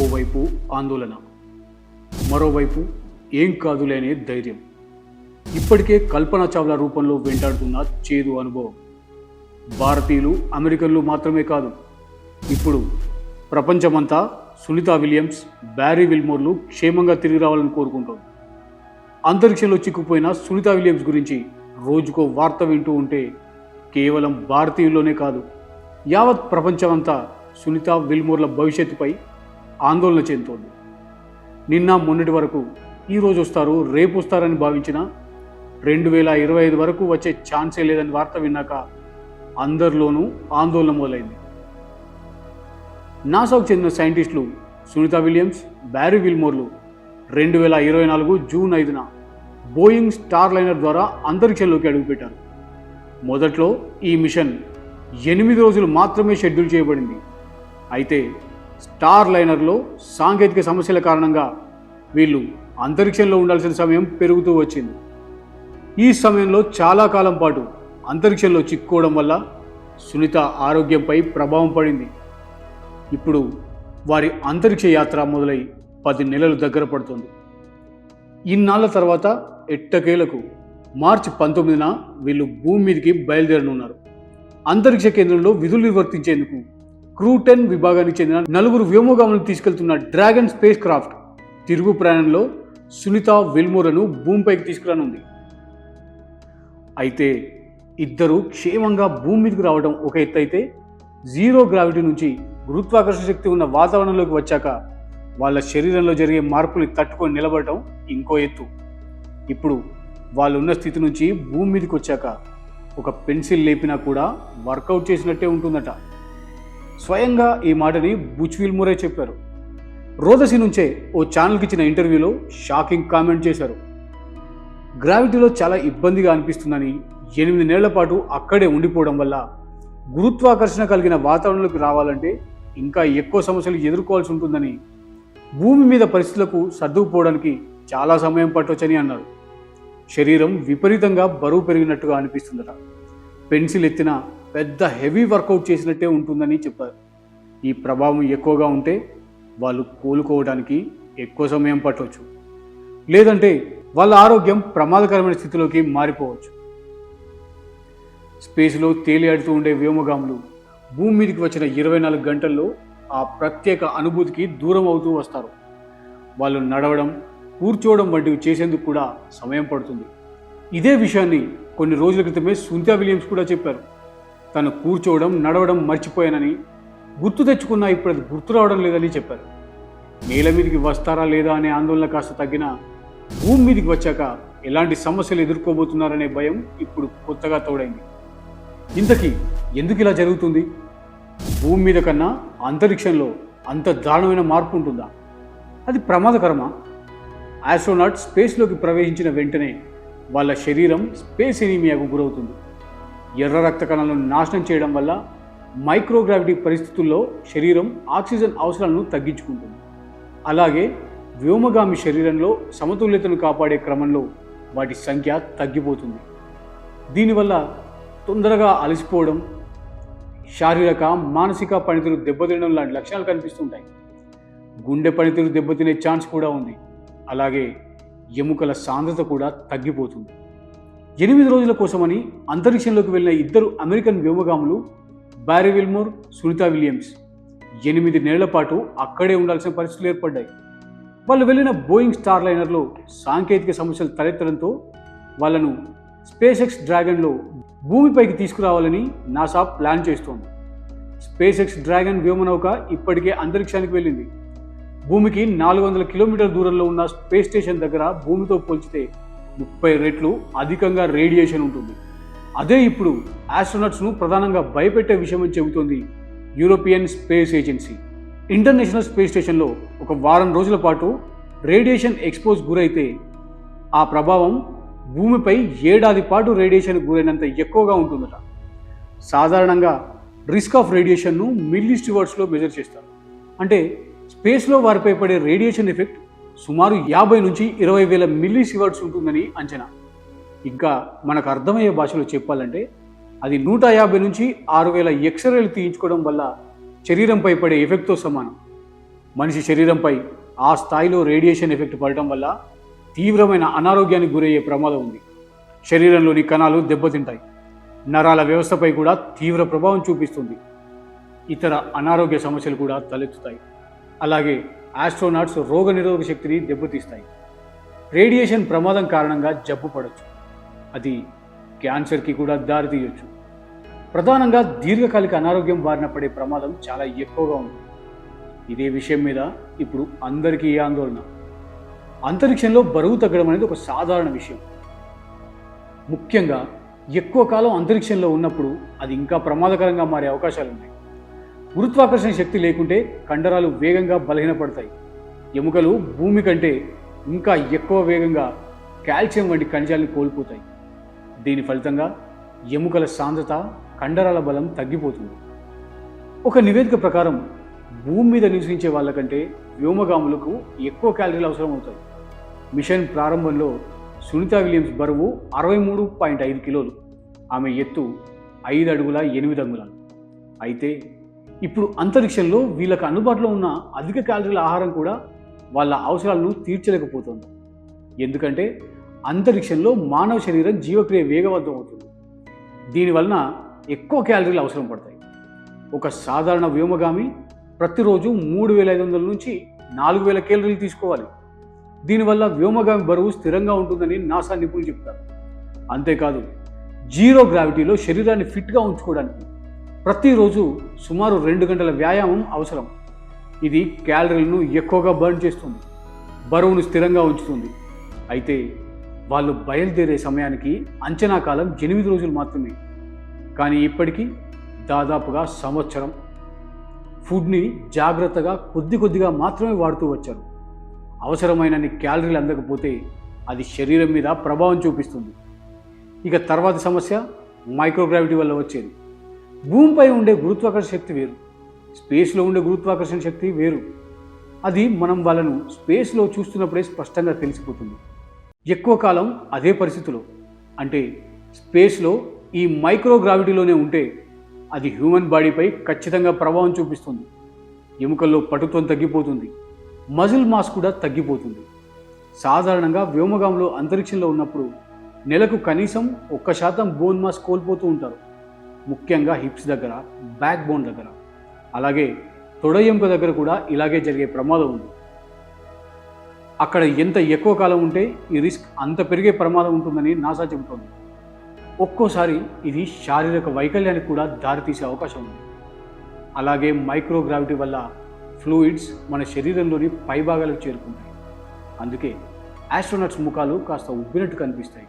ఓవైపు ఆందోళన, మరోవైపు ఏం కాదులే అనే ధైర్యం. ఇప్పటికే కల్పనా చావ్లా రూపంలో వెంటాడుతున్న చేదు అనుభవం. భారతీయులు, అమెరికన్లు మాత్రమే కాదు, ఇప్పుడు ప్రపంచమంతా సునీతా విలియమ్స్, బ్యారీ విల్మోర్లు క్షేమంగా తిరిగి రావాలని కోరుకుంటోంది. అంతరిక్షంలో చిక్కుపోయిన సునీతా విలియమ్స్ గురించి రోజుకో వార్త వింటూ ఉంటే కేవలం భారతీయుల్లోనే కాదు, యావత్ ప్రపంచమంతా సునీతా విల్మోర్ల భవిష్యత్తుపై ఆందోళన చెందుతోంది. నిన్న మొన్నటి వరకు ఈరోజు వస్తారు, రేపు వస్తారని భావించిన 2025 వరకు వచ్చే ఛాన్సే లేదని వార్త విన్నాక అందరిలోనూ ఆందోళన మొదలైంది. నాసాకు చెందిన సైంటిస్టులు సునీతా విలియమ్స్, బ్యారీ విల్మోర్లు 2024 జూన్ 5న బోయింగ్ స్టార్ లైనర్ ద్వారా అంతరిక్షంలోకి అడుగుపెట్టారు. మొదట్లో ఈ మిషన్ 8 రోజులు మాత్రమే షెడ్యూల్ చేయబడింది. అయితే స్టార్ లైనర్లో సాంకేతిక సమస్యల కారణంగా వీళ్ళు అంతరిక్షంలో ఉండాల్సిన సమయం పెరుగుతూ వచ్చింది. ఈ సమయంలో చాలా కాలం పాటు అంతరిక్షంలో చిక్కుకోవడం వల్ల సునీత ఆరోగ్యంపై ప్రభావం పడింది. ఇప్పుడు వారి అంతరిక్ష యాత్ర మొదలై 10 నెలలు దగ్గర పడుతుంది. ఇన్నాళ్ల తర్వాత ఎట్టకేలకు మార్చి 19న వీళ్ళు భూమి మీదకి బయలుదేరనున్నారు. అంతరిక్ష కేంద్రంలో విధులు నిర్వర్తించేందుకు క్రూ 10 విభాగానికి చెందిన 4 వ్యోమగాములను తీసుకెళ్తున్న డ్రాగన్ స్పేస్ క్రాఫ్ట్ తిరుగు ప్రయాణంలో సునీతా విల్మోర్లను భూమిపైకి తీసుకురానుంది. అయితే ఇద్దరు క్షేమంగా భూమి మీదకి రావడం ఒక ఎత్తు అయితే, జీరో గ్రావిటీ నుంచి గురుత్వాకర్షణ శక్తి ఉన్న వాతావరణంలోకి వచ్చాక వాళ్ళ శరీరంలో జరిగే మార్పుల్ని తట్టుకొని నిలబడటం ఇంకో ఎత్తు. ఇప్పుడు వాళ్ళు ఉన్న స్థితి నుంచి భూమి మీదకి వచ్చాక ఒక పెన్సిల్ లేపినా కూడా వర్కౌట్ చేసినట్టే ఉంటుందట. స్వయంగా ఈ మాటని బుచ్ విల్మోరే చెప్పారు. రోదసి నుంచే ఓ ఛానల్కి ఇచ్చిన ఇంటర్వ్యూలో షాకింగ్ కామెంట్ చేశారు. గ్రావిటీలో చాలా ఇబ్బందిగా అనిపిస్తుందని, 8 నెలల పాటు అక్కడే ఉండిపోవడం వల్ల గురుత్వాకర్షణ కలిగిన వాతావరణంలోకి రావాలంటే ఇంకా ఎక్కువ సమస్యలు ఎదుర్కోవాల్సి ఉంటుందని, భూమి మీద పరిస్థితులకు సర్దుకుపోవడానికి చాలా సమయం పట్టొచ్చని అన్నారు. శరీరం విపరీతంగా బరువు పెరిగినట్టుగా అనిపిస్తుందట. పెన్సిల్ ఎత్తిన పెద్ద హెవీ వర్కౌట్ చేసినట్టే ఉంటుందని చెప్పారు. ఈ ప్రభావం ఎక్కువగా ఉంటే వాళ్ళు కోలుకోవడానికి ఎక్కువ సమయం పట్టవచ్చు, లేదంటే వాళ్ళ ఆరోగ్యం ప్రమాదకరమైన స్థితిలోకి మారిపోవచ్చు. స్పేస్లో తేలియాడుతూ ఉండే వ్యోమగాములు భూమి మీదకి వచ్చిన 24 గంటల్లో ఆ ప్రత్యేక అనుభూతికి దూరం అవుతూ వస్తారు. వాళ్ళు నడవడం, కూర్చోవడం వంటివి చేసేందుకు కూడా సమయం పడుతుంది. ఇదే విషయాన్ని కొన్ని రోజుల క్రితమే సునీతా విలియమ్స్ కూడా చెప్పారు. తను కూర్చోవడం, నడవడం మర్చిపోయానని, గుర్తు తెచ్చుకున్నా ఇప్పుడు అది గుర్తు రావడం లేదని చెప్పారు. నేల మీదకి వస్తారా లేదా అనే ఆందోళన కాస్త తగ్గినా, భూమి మీదకి వచ్చాక ఎలాంటి సమస్యలు ఎదుర్కోబోతున్నారనే భయం ఇప్పుడు కొత్తగా తోడైంది. ఇంతకీ ఎందుకు ఇలా జరుగుతుంది? భూమి మీద కన్నా అంతరిక్షంలో అంత దారుణమైన మార్పు ఉంటుందా? అది ప్రమాదకరమా? ఆస్ట్రోనాట్ స్పేస్లోకి ప్రవేశించిన వెంటనే వాళ్ళ శరీరం స్పేస్ ఎనీమియాకు గురవుతుంది. ఎర్ర రక్త కణాలను నాశనం చేయడం వల్ల మైక్రోగ్రావిటీ పరిస్థితుల్లో శరీరం ఆక్సిజన్ అవసరాలను తగ్గించుకుంటుంది. అలాగే వ్యోమగామి శరీరంలో సమతుల్యతను కాపాడే క్రమంలో వాటి సంఖ్య తగ్గిపోతుంది. దీనివల్ల తొందరగా అలసిపోవడం, శారీరక, మానసిక పనితీరు దెబ్బతినడం లాంటి లక్షణాలు కనిపిస్తుంటాయి. గుండె పనితీరు దెబ్బతినే ఛాన్స్ కూడా ఉంది. అలాగే ఎముకల సాంద్రత కూడా తగ్గిపోతుంది. 8 రోజుల కోసమని అంతరిక్షంలోకి వెళ్ళిన 2 అమెరికన్ వ్యోమగాములు బ్యారీ విల్మోర్, సునీతా విలియమ్స్ 8 నెలల పాటు అక్కడే ఉండాల్సిన పరిస్థితులు ఏర్పడ్డాయి. వాళ్ళు వెళ్ళిన బోయింగ్ స్టార్ లైనర్లో సాంకేతిక సమస్యలు తలెత్తడంతో వాళ్ళను స్పేస్ ఎక్స్ డ్రాగన్లో భూమిపైకి తీసుకురావాలని నాసా ప్లాన్ చేస్తోంది. స్పేస్ ఎక్స్ డ్రాగన్ వ్యోమనౌక ఇప్పటికే అంతరిక్షానికి వెళ్ళింది. భూమికి 400 కిలోమీటర్ల దూరంలో ఉన్న స్పేస్ స్టేషన్ దగ్గర భూమితో పోల్చితే 30 రెట్లు అధికంగా రేడియేషన్ ఉంటుంది. అదే ఇప్పుడు ఆస్ట్రోనట్స్ను ప్రధానంగా భయపెట్టే విషయం అని చెబుతోంది European space agency. International space స్టేషన్లో ఒక వారం రోజుల పాటు రేడియేషన్ ఎక్స్పోజ్ గురైతే ఆ ప్రభావం భూమిపై 7 ఏడాది పాటు రేడియేషన్ గురైనంత ఎక్కువగా ఉంటుందట. సాధారణంగా రిస్క్ ఆఫ్ రేడియేషన్ను మిల్లీ స్టీవర్ట్స్లో మెజర్ చేస్తారు. అంటే స్పేస్లో వారిపై పడే రేడియేషన్ ఎఫెక్ట్ సుమారు 50 నుంచి 20,000 మిల్లీ సివర్ట్స్ ఉంటుందని అంచనా. ఇంకా మనకు అర్థమయ్యే భాషలో చెప్పాలంటే అది 150 నుంచి 6,000 ఎక్స్రేలు తీయించుకోవడం వల్ల శరీరంపై పడే ఎఫెక్ట్తో సమానం. మనిషి శరీరంపై ఆ స్థాయిలో రేడియేషన్ ఎఫెక్ట్ పడటం వల్ల తీవ్రమైన అనారోగ్యానికి గురయ్యే ప్రమాదం ఉంది. శరీరంలోని కణాలు దెబ్బతింటాయి. నరాల వ్యవస్థపై కూడా తీవ్ర ప్రభావం చూపిస్తుంది. ఇతర అనారోగ్య సమస్యలు కూడా తలెత్తుతాయి. అలాగే ఆస్ట్రోనాట్స్ రోగనిరోధక శక్తిని దెబ్బతీస్తాయి. రేడియేషన్ ప్రమాదం కారణంగా జబ్బు పడవచ్చు. అది క్యాన్సర్కి కూడా దారితీయవచ్చు. ప్రధానంగా దీర్ఘకాలిక అనారోగ్యం బారిన పడే ప్రమాదం చాలా ఎక్కువగా ఉంది. ఇదే విషయం మీద ఇప్పుడు అందరికీ ఏ ఆందోళన. అంతరిక్షంలో బరువు తగ్గడం అనేది ఒక సాధారణ విషయం. ముఖ్యంగా ఎక్కువ కాలం అంతరిక్షంలో ఉన్నప్పుడు అది ఇంకా ప్రమాదకరంగా మారే అవకాశాలు ఉన్నాయి. గురుత్వాకర్షణ శక్తి లేకుంటే కండరాలు వేగంగా బలహీనపడతాయి. ఎముకలు భూమి కంటే ఇంకా ఎక్కువ వేగంగా కాల్షియం వంటి ఖనిజాలను కోల్పోతాయి. దీని ఫలితంగా ఎముకల సాంద్రత, కండరాల బలం తగ్గిపోతుంది. ఒక నివేదిక ప్రకారం భూమి మీద నివసించే వాళ్ళకంటే వ్యోమగాములకు ఎక్కువ క్యాలరీలు అవసరం అవుతాయి. మిషన్ ప్రారంభంలో సునీత విలియమ్స్ బరువు 63.5 కిలోలు. ఆమె ఎత్తు 5 అడుగుల 8 అంగుళాలు. అయితే ఇప్పుడు అంతరిక్షంలో వీళ్ళకు అందుబాటులో ఉన్న అధిక క్యాలరీల ఆహారం కూడా వాళ్ళ అవసరాలను తీర్చలేకపోతుంది. ఎందుకంటే అంతరిక్షంలో మానవ శరీరం జీవక్రియ వేగవంతం అవుతుంది. దీనివలన ఎక్కువ క్యాలరీలు అవసరం పడతాయి. ఒక సాధారణ వ్యోమగామి ప్రతిరోజు 3500 నుంచి 4000 క్యాలరీలు తీసుకోవాలి. దీనివల్ల వ్యోమగామి బరువు స్థిరంగా ఉంటుందని నాసా నిపుణులు చెప్తారు. అంతేకాదు, జీరో గ్రావిటీలో శరీరాన్ని ఫిట్గా ఉంచుకోవడానికి ప్రతిరోజు సుమారు 2 గంటల వ్యాయామం అవసరం. ఇది క్యాలరీలను ఎక్కువగా బర్న్ చేస్తుంది, బరువును స్థిరంగా ఉంచుతుంది. అయితే వాళ్ళు బయలుదేరే సమయానికి అంచనా కాలం 8 రోజులు మాత్రమే. కానీ ఇప్పటికీ దాదాపుగా సంవత్సరం ఫుడ్ని జాగ్రత్తగా కొద్దిగా మాత్రమే వాడుతూ వచ్చారు. అవసరమైనన్ని క్యాలరీలు అందకపోతే అది శరీరం మీద ప్రభావం చూపిస్తుంది. ఇక తర్వాత సమస్య మైక్రోగ్రావిటీ వల్ల వచ్చేది. భూమిపై ఉండే గురుత్వాకర్షణ శక్తి వేరు, స్పేస్లో ఉండే గురుత్వాకర్షణ శక్తి వేరు. అది మనం వాళ్ళను స్పేస్లో చూస్తున్నప్పుడే స్పష్టంగా తెలిసిపోతుంది. ఎక్కువ కాలం అదే పరిస్థితిలో అంటే స్పేస్లో ఈ మైక్రోగ్రావిటీలోనే ఉంటే అది హ్యూమన్ బాడీపై ఖచ్చితంగా ప్రభావం చూపిస్తుంది. ఎముకల్లో పటుత్వం తగ్గిపోతుంది, మజిల్ మాస్ కూడా తగ్గిపోతుంది. సాధారణంగా వ్యోమగాములు అంతరిక్షంలో ఉన్నప్పుడు నెలకు కనీసం 1% బోన్ మాస్ కోల్పోతూ ఉంటారు. ముఖ్యంగా హిప్స్ దగ్గర, బ్యాక్ బోన్ దగ్గర, అలాగే తొడ ఎముక దగ్గర కూడా ఇలాగే జరిగే ప్రమాదం ఉంది. అక్కడ ఎంత ఎక్కువ కాలం ఉంటే ఈ రిస్క్ అంత పెరిగే ప్రమాదం ఉంటుందని నాసా చెబుతోంది. ఒక్కోసారి ఇది శారీరక వైకల్యానికి కూడా దారితీసే అవకాశం ఉంది. అలాగే మైక్రోగ్రావిటీ వల్ల ఫ్లూయిడ్స్ మన శరీరంలోని పైభాగాలకు చేరుకుంటాయి. అందుకే ఆస్ట్రోనట్స్ ముఖాలు కాస్త ఉబ్బినట్టు కనిపిస్తాయి.